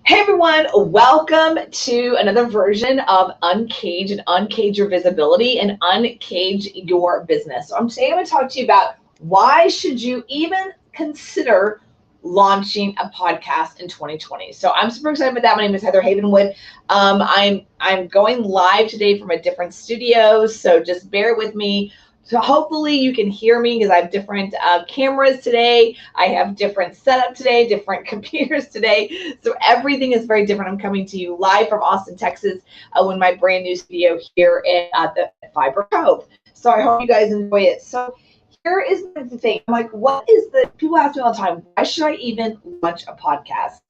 Hey everyone, welcome to another version of Uncage and Uncage Your Visibility and Uncage Your Business. So today I'm going to talk to you about why should you even consider launching a podcast in 2020. So I'm super excited about that. My name is Heather Havenwood. I'm going live today from a different studio, so just bear with me. So hopefully you can hear me because I have different cameras today. I have different setup today, different computers today. So everything is very different. I'm coming to you live from Austin, Texas, in my brand new studio here at the Fiber Cove. So I hope you guys enjoy it. So here is the thing. I'm like, people ask me all the time, why should I even launch a podcast?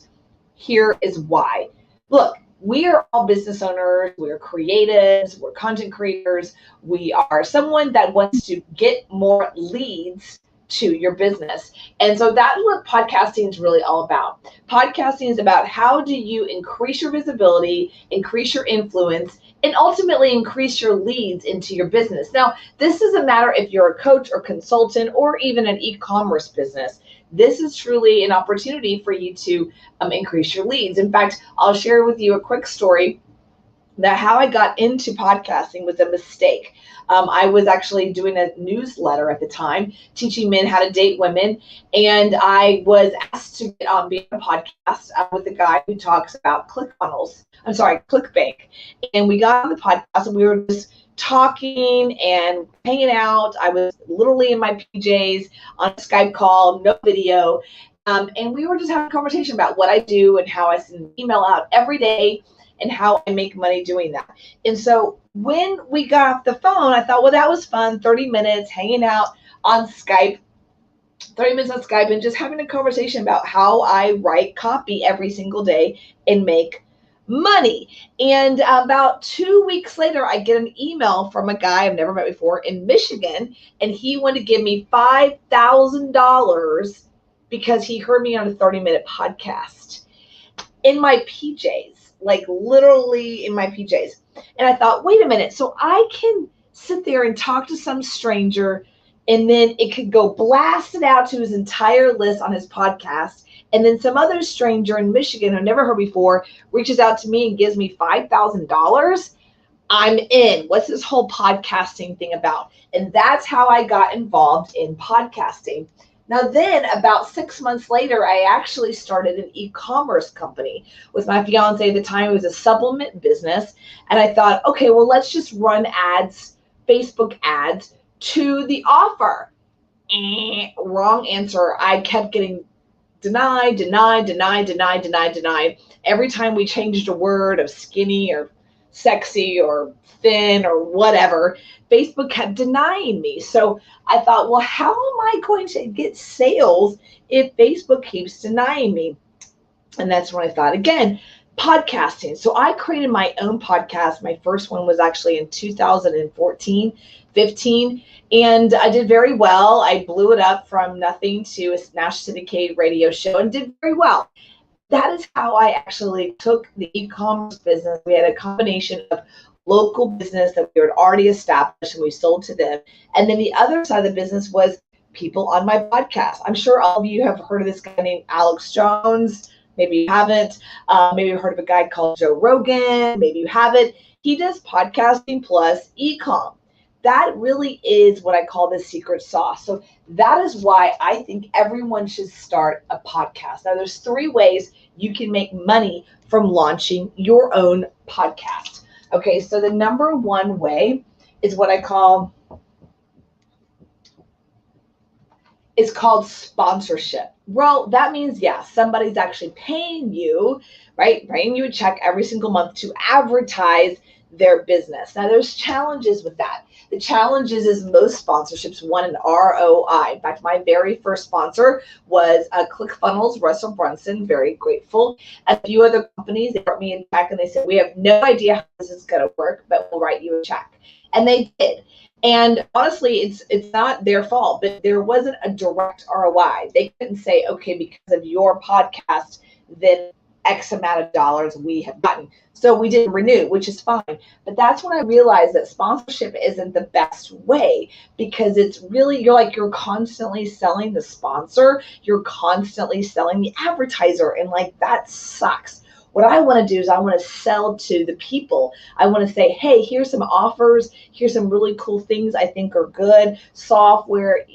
Here is why. Look, we are all business owners, we're creatives, we're content creators, we are someone that wants to get more leads to your business. And so that's what podcasting is really all about. Podcasting is about how do you increase your visibility, increase your influence, and ultimately increase your leads into your business. Now, this doesn't matter if you're a coach or consultant or even an e-commerce business. This is truly an opportunity for you to increase your leads. In fact, I'll share with you a quick story that how I got into podcasting was a mistake. I was actually doing a newsletter at the time, teaching men how to date women, and I was asked to get on being a podcast with a guy who talks about ClickBank. And we got on the podcast and we were just talking and hanging out. I was literally in my PJs on a Skype call, no video, and we were just having a conversation about what I do and how I send an email out every day and how I make money doing that. And so when we got off the phone, I thought, well, that was fun, 30 minutes hanging out on Skype, 30 minutes on Skype and just having a conversation about how I write copy every single day and make money. And about 2 weeks later, I get an email from a guy I've never met before in Michigan, and he wanted to give me $5,000 because he heard me on a 30-minute podcast in my PJs. Like literally in my PJs. And I thought, wait a minute, so I can sit there and talk to some stranger and then it could go blasted out to his entire list on his podcast. And then some other stranger in Michigan who I've never heard before reaches out to me and gives me $5,000. I'm in. What's this whole podcasting thing about? And that's how I got involved in podcasting. Now then, about 6 months later, I actually started an e-commerce company with my fiance at the time. It was a supplement business. And I thought, okay, well, let's just run ads, Facebook ads to the offer. Wrong answer. I kept getting denied. Every time we changed a word of skinny or sexy or thin or whatever, Facebook kept denying me. So I thought, well, how am I going to get sales if Facebook keeps denying me? And that's when I thought, again, podcasting. So I created my own podcast. My first one was actually in 2014, 15, and I did very well. I blew it up from nothing to a national syndicated radio show and did very well. That is how I actually took the e-commerce business. We had a combination of local business that we had already established and we sold to them. And then the other side of the business was people on my podcast. I'm sure all of you have heard of this guy named Alex Jones. Maybe you haven't. Maybe you've heard of a guy called Joe Rogan. Maybe you haven't. He does podcasting plus e-com. That really is what I call the secret sauce. So that is why I think everyone should start a podcast. Now, there's 3 ways you can make money from launching your own podcast. Okay, so the number 1 way is what I call, it's called sponsorship. Well, that means, yeah, somebody's actually paying you, right? Paying you a check every single month to advertise their business. Now, there's challenges with that. The challenges is most sponsorships want an ROI. In fact, my very first sponsor was ClickFunnels, Russell Brunson, very grateful. A few other companies, they brought me a check and they said, we have no idea how this is going to work, but we'll write you a check. And they did. And honestly, it's not their fault, but there wasn't a direct ROI. They couldn't say, okay, because of your podcast, then X amount of dollars we have gotten. So we didn't renew, which is fine. But that's when I realized that sponsorship isn't the best way, because it's really, you're constantly selling the sponsor. You're constantly selling the advertiser. And like, that sucks. What I want to do is I want to sell to the people. I want to say, hey, here's some offers. Here's some really cool things I think are good. Software,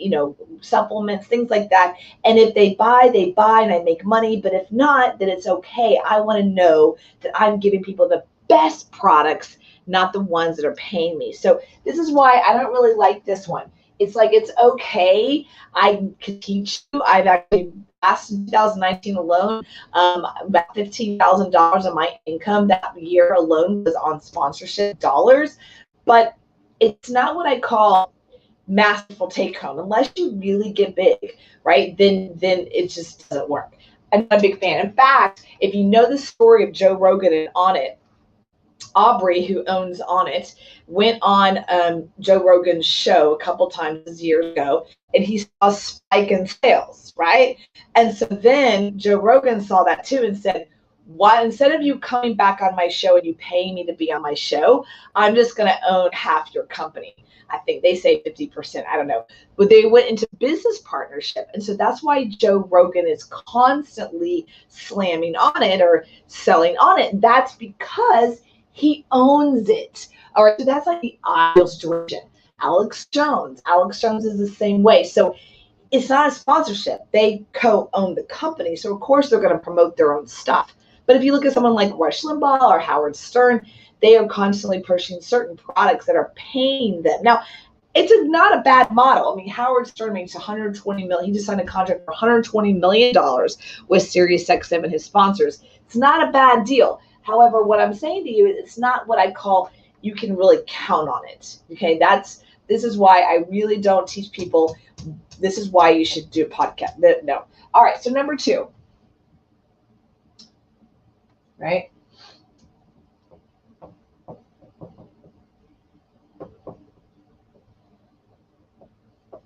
supplements, things like that. And if they buy and I make money. But if not, then it's okay. I want to know that I'm giving people the best products, not the ones that are paying me. So this is why I don't really like this one. It's like, it's okay. I can teach you. I've actually, last 2019 alone, about $15,000 of my income that year alone was on sponsorship dollars. But it's not what I call masterful take home. Unless you really get big, right? Then it just doesn't work. I'm not a big fan. In fact, if you know the story of Joe Rogan and On It, Aubrey, who owns On It, went on Joe Rogan's show a couple times years ago, and he saw a spike in sales, right? And so then Joe Rogan saw that too and said, why, instead of you coming back on my show and you paying me to be on my show, I'm just going to own half your company. I think they say 50%. I don't know. But they went into business partnership. And so that's why Joe Rogan is constantly slamming On It or selling On It. That's because he owns it. All right, so that's like the ideal situation. Alex Jones is the same way. So it's not a sponsorship. They co-own the company. So of course they're going to promote their own stuff. But if you look at someone like Rush Limbaugh or Howard Stern, they are constantly pushing certain products that are paying them. Now, it's not a bad model. I mean, Howard Stern makes $120 million. He just signed a contract for $120 million with SiriusXM and his sponsors. It's not a bad deal. However, what I'm saying to you is it's not what I call you can really count on it. Okay, this is why I really don't teach people. This is why you should do a podcast. No. All right, so number 2. Right?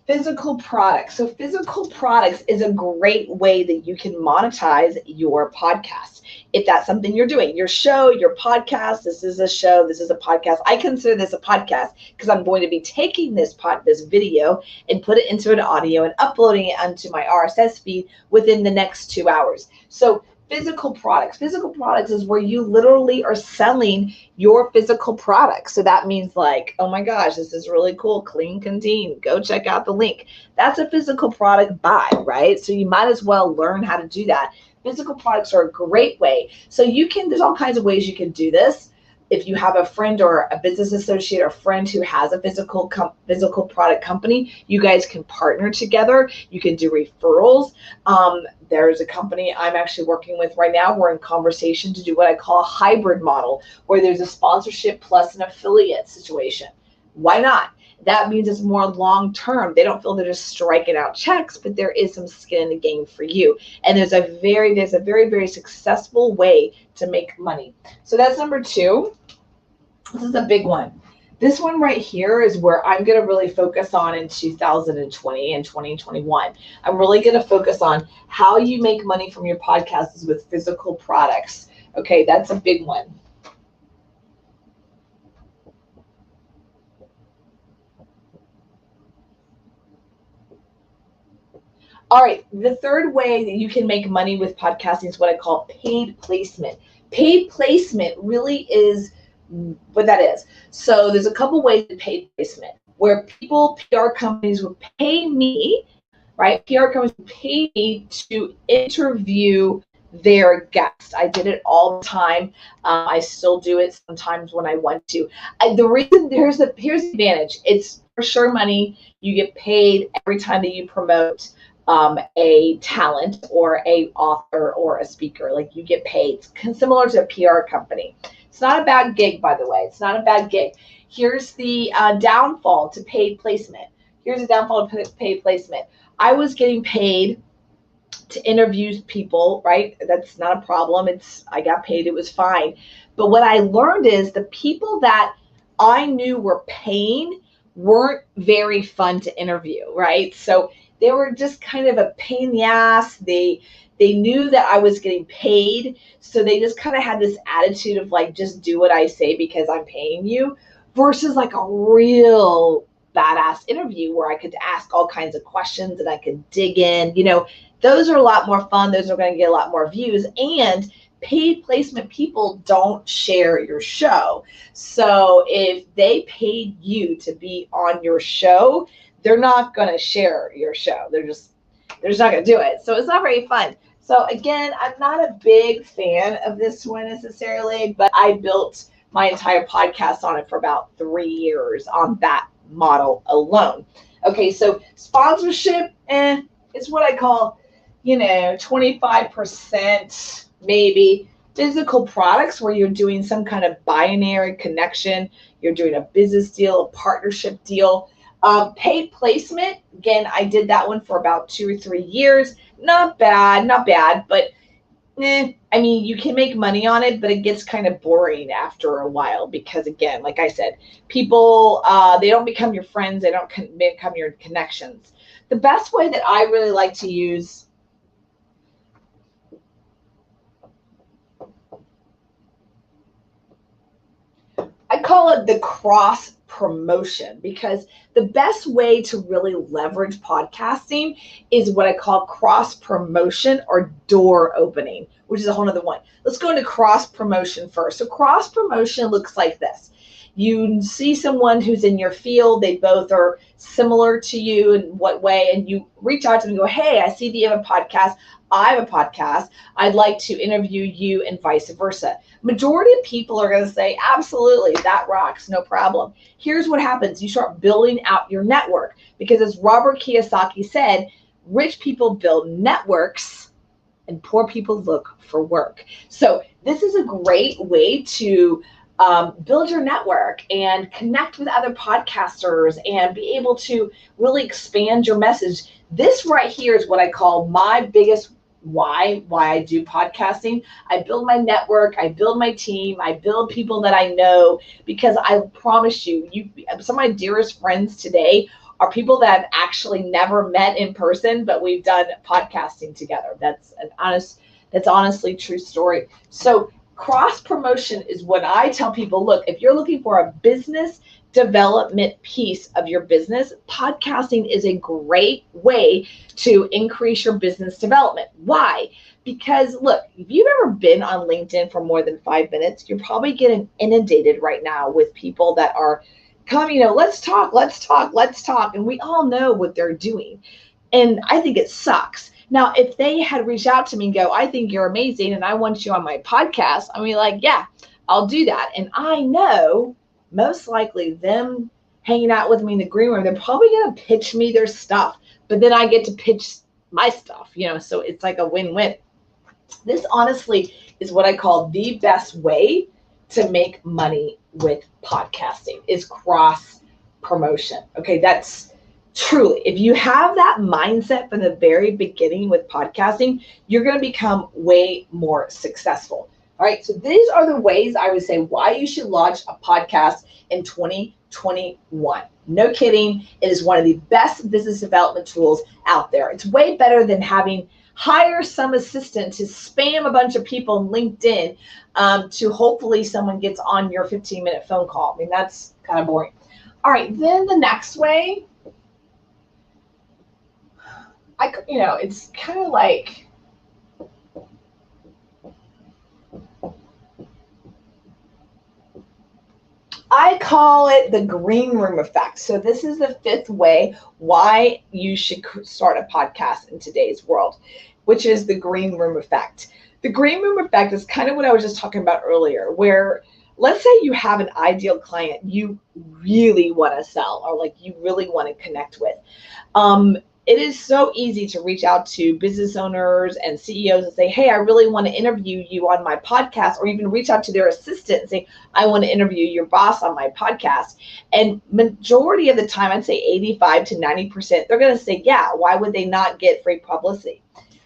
Physical products. So physical products is a great way that you can monetize your podcast. If that's something you're doing, your show, your podcast, this is a show, this is a podcast. I consider this a podcast because I'm going to be taking this video and put it into an audio and uploading it onto my RSS feed within the next 2 hours. So physical products. Physical products is where you literally are selling your physical products. So that means like, oh my gosh, this is really cool. Clean Canteen. Go check out the link. That's a physical product buy, right? So you might as well learn how to do that. Physical products are a great way. So there's all kinds of ways you can do this. If you have a friend or a business associate or friend who has a physical product company, you guys can partner together. You can do referrals. There's a company I'm actually working with right now. We're in conversation to do what I call a hybrid model, where there's a sponsorship plus an affiliate situation. Why not? That means it's more long-term. They don't feel they're just striking out checks, but there is some skin in the game for you. And there's a very, very successful way to make money. So that's number 2. This is a big one. This one right here is where I'm going to really focus on in 2020 and 2021. I'm really going to focus on how you make money from your podcasts with physical products. Okay, that's a big one. All right, the third way that you can make money with podcasting is what I call paid placement. Paid placement really is what that is. So there's a couple ways to paid placement where PR companies would pay me, right? PR companies would pay me to interview their guests. I did it all the time. I still do it sometimes when I want to. The reason, here's the advantage. It's for sure money. You get paid every time that you promote a talent or a author or a speaker. Like, you get paid. It's similar to a PR company. It's not a bad gig, by the way. It's not a bad gig. Here's the downfall to paid placement. Here's the downfall to paid placement. I was getting paid to interview people, right? That's not a problem. I got paid. It was fine. But what I learned is the people that I knew were paying weren't very fun to interview, right? So they were just kind of a pain in the ass. They knew that I was getting paid, so they just kind of had this attitude of like, just do what I say because I'm paying you, versus like a real badass interview where I could ask all kinds of questions and I could dig in. Those are a lot more fun. Those are going to get a lot more views. And paid placement people don't share your show. So if they paid you to be on your show, they're not going to share your show. They're just not going to do it. So it's not very fun. So again, I'm not a big fan of this one necessarily, but I built my entire podcast on it for about 3 years on that model alone. Okay, so sponsorship, it's what I call, 25% maybe. Physical products where you're doing some kind of binary connection, you're doing a business deal, a partnership deal. Paid placement, again, I did that one for about 2 or 3 years. Not bad, but I mean, you can make money on it, but it gets kind of boring after a while because, again, like I said, people, they don't become your friends. They don't become your connections. The best way that I really like to use, I call it the cross promotion, because the best way to really leverage podcasting is what I call cross promotion or door opening, which is a whole nother one. Let's go into cross promotion first. So cross promotion looks like this. You see someone who's in your field, they both are similar to you in what way, and you reach out to them and go, hey, I see that you have a podcast. I have a podcast. I'd like to interview you, and vice versa. Majority of people are going to say, absolutely, that rocks, no problem. Here's what happens. You start building out your network, because as Robert Kiyosaki said, rich people build networks and poor people look for work. So this is a great way to build your network and connect with other podcasters and be able to really expand your message. This right here is what I call my biggest why I do podcasting. I build my network, I build my team, I build people that I know, because I promise you, some of my dearest friends today are people that I've actually never met in person, but we've done podcasting together. That's honestly true story. So cross promotion is when I tell people, look, if you're looking for a business development piece of your business, podcasting is a great way to increase your business development. Why? Because look, if you've ever been on LinkedIn for more than 5 minutes, you're probably getting inundated right now with people that are coming, let's talk. And we all know what they're doing. And I think it sucks. Now, if they had reached out to me and go, I think you're amazing and I want you on my podcast, I mean, like, yeah, I'll do that. And I know most likely them hanging out with me in the green room, they're probably going to pitch me their stuff, but then I get to pitch my stuff, so it's like a win-win. This honestly is what I call the best way to make money with podcasting, is cross promotion. Okay, that's truly, if you have that mindset from the very beginning with podcasting, you're going to become way more successful. All right, so these are the ways I would say why you should launch a podcast in 2021. No kidding, it is one of the best business development tools out there. It's way better than hire some assistant to spam a bunch of people on LinkedIn to hopefully someone gets on your 15-minute phone call. I mean, that's kind of boring. All right, then the next way, it's kind of like, I call it the green room effect. So this is the fifth way why you should start a podcast in today's world, which is the green room effect. The green room effect is kind of what I was just talking about earlier, where let's say you have an ideal client you really want to sell, or like you really want to connect with. It is so easy to reach out to business owners and CEOs and say, hey, I really want to interview you on my podcast, or even reach out to their assistant and say, I want to interview your boss on my podcast. And majority of the time, I'd say 85 to 90%, they're going to say, yeah, why would they not get free publicity?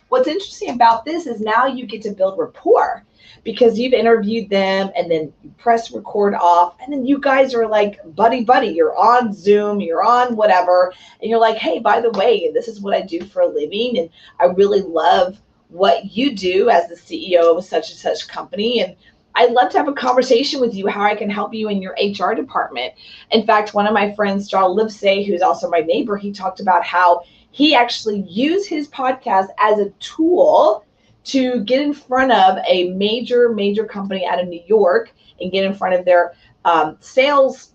What's interesting about this is now you get to build rapport, because you've interviewed them and then you press record off, and then you guys are like buddy, you're on Zoom, you're on whatever, and you're like, hey, by the way, this is what I do for a living, and I really love what you do as the CEO of such and such company, and I'd love to have a conversation with you how I can help you in your HR department. In fact, one of my friends, John Livesay, who's also my neighbor, he talked about how he actually used his podcast as a tool to get in front of a major company out of New York and get in front of their sales,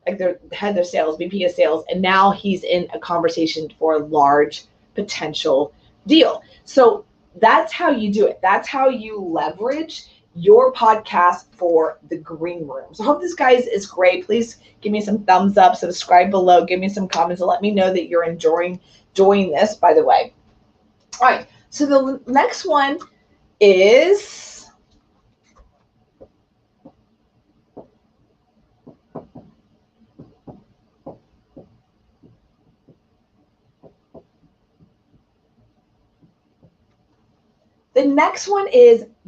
like their head of sales, VP of sales, and now he's in a conversation for a large potential deal. So that's how you do it. That's how you leverage your podcast for the green room. So I hope this, guys, is great. Please give me some thumbs up, subscribe below, give me some comments, and let me know that you're enjoying this, by the way. All right, so the next one is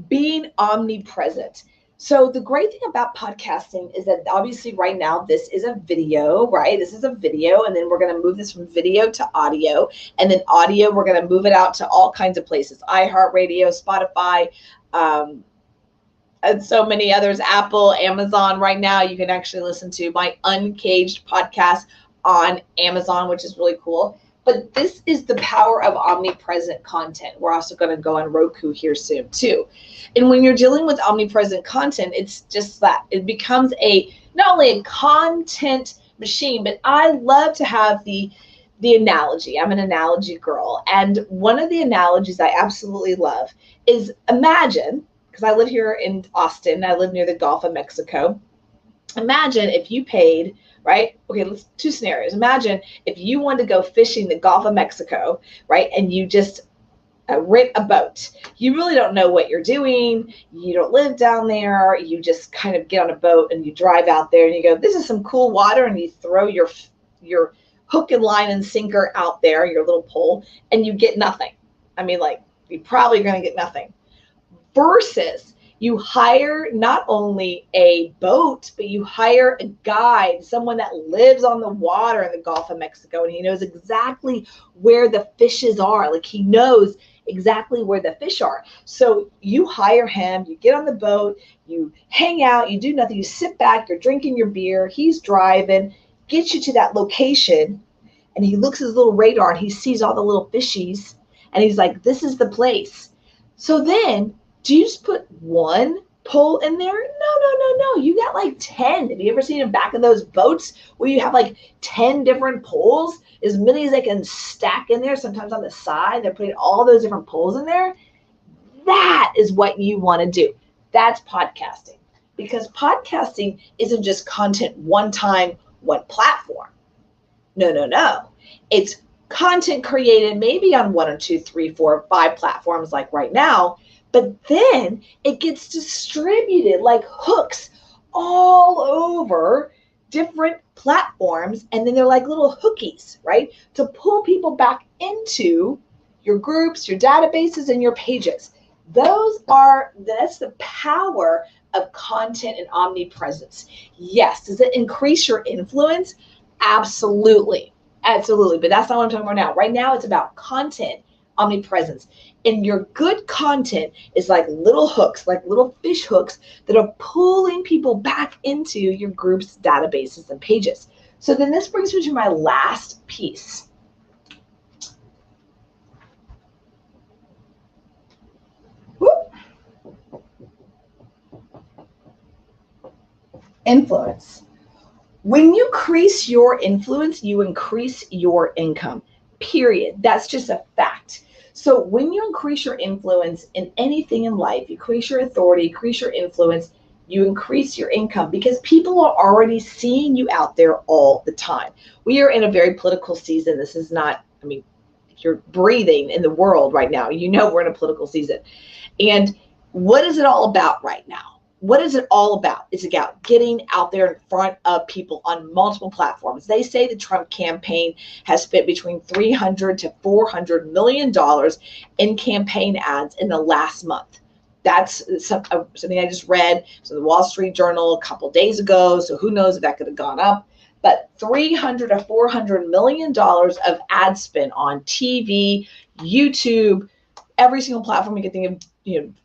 being omnipresent. So the great thing about podcasting is that obviously right now this is a video, right? This is a video, and then we're going to move this from video to audio, and then audio, we're going to move it out to all kinds of places, iHeartRadio, Spotify, and so many others, Apple, Amazon. Right now you can actually listen to my Uncaged podcast on Amazon, which is really cool. But this is the power of omnipresent content. We're also going to go on Roku here soon too. And when you're dealing with omnipresent content, it's just that. It becomes not only a content machine, but I love to have the analogy. I'm an analogy girl. And one of the analogies I absolutely love is, imagine, because I live here in Austin, I live near the Gulf of Mexico. Imagine if you paid, right? Okay, let's two scenarios. Imagine if you wanted to go fishing the Gulf of Mexico, right? And you just rent a boat. You really don't know what you're doing. You don't live down there. You just kind of get on a boat and you drive out there and you go, this is some cool water, and you throw your hook and line and sinker out there, your little pole, and you get nothing. I mean, like, you're probably going to get nothing. Versus you hire not only a boat, but you hire a guide, someone that lives on the water in the Gulf of Mexico, and he knows exactly where the fishes are. Like, he knows exactly where the fish are. So you hire him, you get on the boat, you hang out, you do nothing, you sit back, you're drinking your beer, he's driving, gets you to that location, and he looks at his little radar and he sees all the little fishies, and he's like, this is the place. So then, do you just put one pole in there? No. You got like 10. Have you ever seen them back in those boats where you have like 10 different poles? As many as they can stack in there, sometimes on the side. They're putting all those different poles in there. That is what you want to do. That's podcasting. Because podcasting isn't just content one time, one platform. No. It's content created maybe on 1 or 2, 3, 4, 5 platforms like right now. But then it gets distributed like hooks all over different platforms. And then they're like little hookies, right? To pull people back into your groups, your databases, and your pages. That's the power of content and omnipresence. Yes. Does it increase your influence? Absolutely. But that's not what I'm talking about now. Right now, it's about content omnipresence. And your good content is like little hooks, like little fish hooks that are pulling people back into your group's databases and pages. So then this brings me to my last piece. Influence. When you increase your influence, you increase your income. Period. That's just a fact. So when you increase your influence in anything in life, you increase your authority, increase your influence, you increase your income, because people are already seeing you out there all the time. We are in a very political season. This is not, if you're breathing in the world right now, you know we're in a political season. And what is it all about right now? What is it all about? It's about getting out there in front of people on multiple platforms. They say the Trump campaign has spent between $300 to $400 million in campaign ads in the last month. That's something I just read from the Wall Street Journal a couple days ago. So who knows if that could have gone up. But $300 to $400 million of ad spend on TV, YouTube, every single platform you can think of.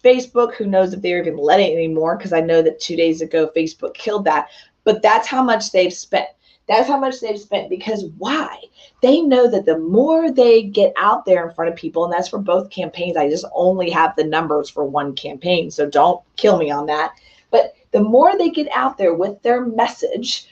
Facebook, who knows if they're even letting it anymore, because I know that 2 days ago Facebook killed that, but that's how much they've spent. That's how much they've spent. Because why? They know that the more they get out there in front of people, and that's for both campaigns. I just only have the numbers for one campaign, so don't kill me on that. But the more they get out there with their message,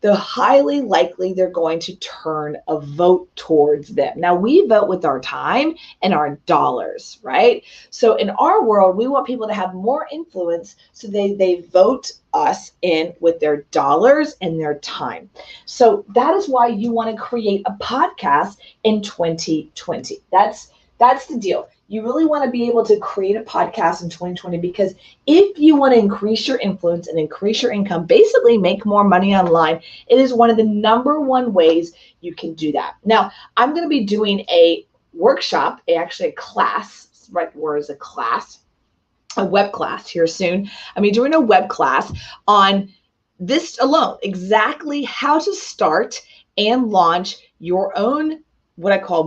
the highly likely they're going to turn a vote towards them. Now, we vote with our time and our dollars, right? So in our world, we want people to have more influence, so they vote us in with their dollars and their time. So that is why you want to create a podcast in 2020. That's the deal. You really want to be able to create a podcast in 2020, because if you want to increase your influence and increase your income, basically make more money online, it is one of the #1 ways you can do that. Now, I'm going to be doing a workshop, actually a class, right? Where is a class? A web class here soon. I'm going to be doing a web class on this alone, exactly how to start and launch your own, what I call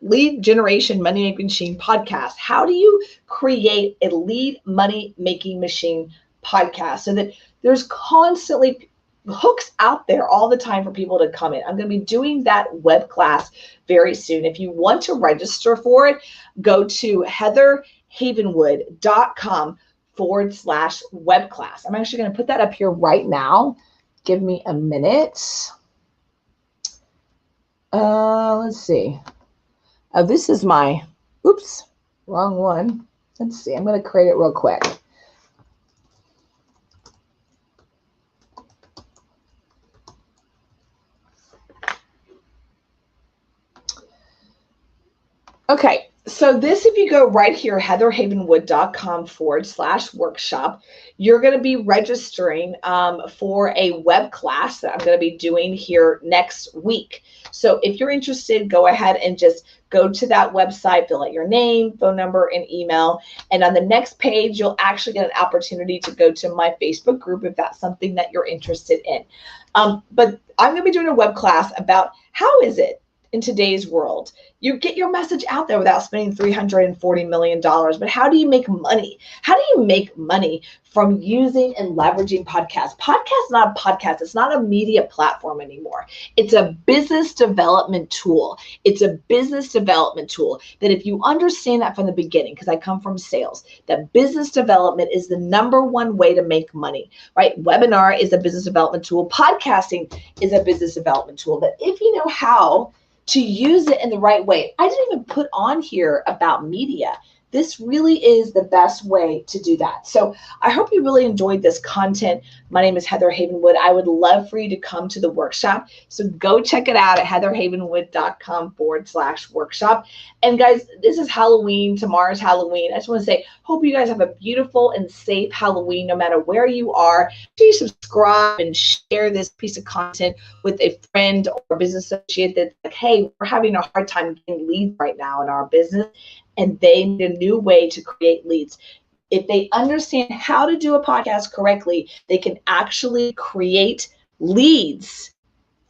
lead generation money making machine podcast. How do you create a lead money making machine podcast so that there's constantly hooks out there all the time for people to come in? I'm going to be doing that web class very soon. If you want to register for it, go to heatherhavenwood.com/webclass. I'm actually going to put that up here right now. Give me a minute. Let's see. This is my, oops, wrong one. Let's see, I'm going to create it real quick. Okay, so this, if you go right here, heatherhavenwood.com/workshop, you're going to be registering for a web class that I'm going to be doing here next week. So if you're interested, go ahead and just go to that website, fill out your name, phone number, and email. And on the next page, you'll actually get an opportunity to go to my Facebook group if that's something that you're interested in. But I'm going to be doing a web class about how is it in today's world you get your message out there without spending $340 million. But how do you make money? How do you make money from using and leveraging podcasts? Podcast is not a podcast. It's not a media platform anymore. It's a business development tool. It's a business development tool that if you understand that from the beginning, because I come from sales, that business development is the #1 way to make money, right? Webinar is a business development tool. Podcasting is a business development tool. That if you know how to use it in the right way. I didn't even put on here about media. This really is the best way to do that. So I hope you really enjoyed this content. My name is Heather Havenwood. I would love for you to come to the workshop. So go check it out at heatherhavenwood.com/workshop. And guys, this is Halloween. Tomorrow's Halloween. I just want to say, hope you guys have a beautiful and safe Halloween, no matter where you are. Please subscribe and share this piece of content with a friend or business associate that's like, hey, we're having a hard time getting leads right now in our business, and they need a new way to create leads. If they understand how to do a podcast correctly, they can actually create leads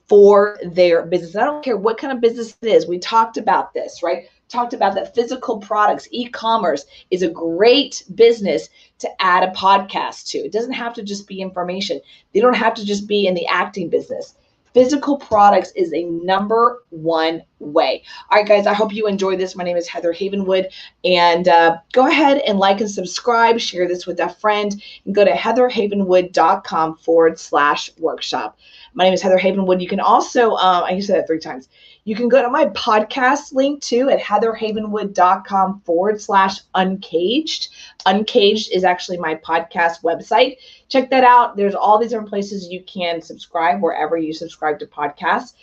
for their business. I don't care what kind of business it is. We talked about this, right? Talked about that physical products, e-commerce is a great business to add a podcast to. It doesn't have to just be information. They don't have to just be in the acting business. Physical products is a #1 way. All right, guys, I hope you enjoyed this. My name is Heather Havenwood, and go ahead and like and subscribe, share this with a friend, and go to heatherhavenwood.com/workshop. My name is Heather Havenwood. You can also, I used to say that 3 times. You can go to my podcast link too at heatherhavenwood.com/uncaged. Uncaged is actually my podcast website. Check that out. There's all these different places you can subscribe wherever you subscribe to podcasts,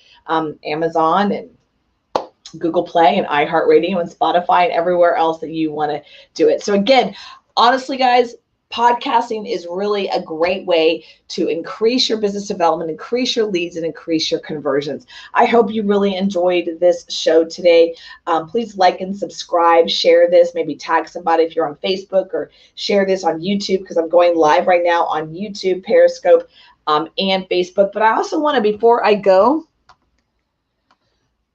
Amazon and Google Play and iHeartRadio and Spotify and everywhere else that you want to do it. So again, honestly, guys, podcasting is really a great way to increase your business development, increase your leads, and increase your conversions. I hope you really enjoyed this show today. Please like and subscribe, share this, maybe tag somebody if you're on Facebook, or share this on YouTube, because I'm going live right now on YouTube, Periscope, and Facebook. But I also want to, before I go,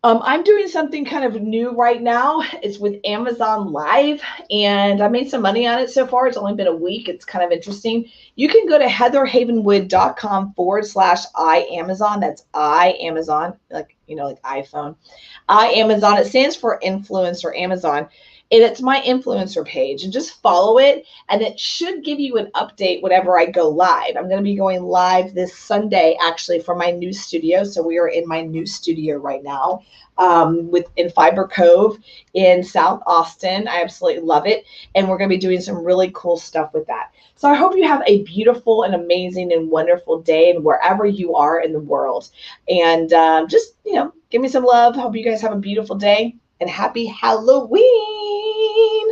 I'm doing something kind of new right now. It's with Amazon Live, and I made some money on it so far. It's only been a week. It's kind of interesting. You can go to heatherhavenwood.com/iAmazon. That's iAmazon, like, like iPhone. iAmazon. It stands for influencer Amazon. And it's my influencer page. And just follow it, and it should give you an update whenever I go live. I'm going to be going live this Sunday, actually, from my new studio. So we are in my new studio right now, in Fiber Cove in South Austin. I absolutely love it. And we're going to be doing some really cool stuff with that. So I hope you have a beautiful and amazing and wonderful day, and wherever you are in the world. And just, give me some love. Hope you guys have a beautiful day, and happy Halloween.